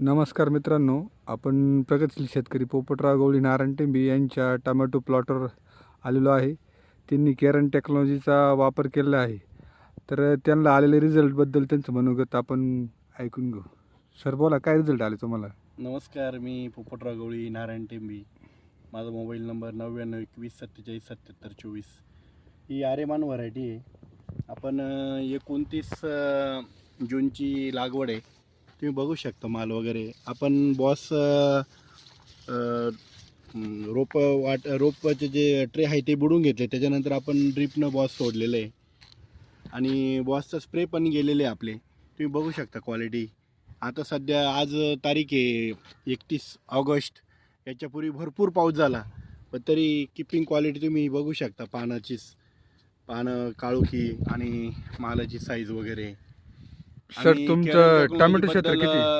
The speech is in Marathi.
नमस्कार मित्रांनो, आपण प्रगतशील शेतकरी पोपटराव गवळी नारायण टेंबे यांच्या टोमॅटो प्लॉटवर आलेलो आहे. त्यांनी केरन टेक्नॉलॉजीचा वापर केलेला आहे. तर त्यांना आलेले रिझल्टबद्दल त्यांचं मनोगत आपण ऐकून घेऊ. सर बोला, काय रिझल्ट आले तुम्हाला? नमस्कार, मी पोपटराव गवळी नारायण टेंबे. माझा मोबाईल नंबर 9921474724. ही आर्यमान व्हरायटी आहे. आपण 29 जूनची लागवड आहे. तुम्ही बघू शकता माल वगैरे. आपण बॉस रोपाचे जे ट्रे आहे ते बुडून घेतले. त्याच्यानंतर आपण ड्रिपनं बॉस सोडलेलं आहे आणि बॉसचा स्प्रे पण गेलेले आपले. तुम्ही बघू शकता क्वालिटी. आता सध्या आज तारीख आहे 31 ऑगस्ट. याच्यापूर्वी भरपूर पाऊस झाला, पण तरी किपिंग क्वालिटी तुम्ही बघू शकता. पानं काळोखी आणि मालाची साईज वगैरे. सर, तुमचं टोमॅटो क्षेत्र किती?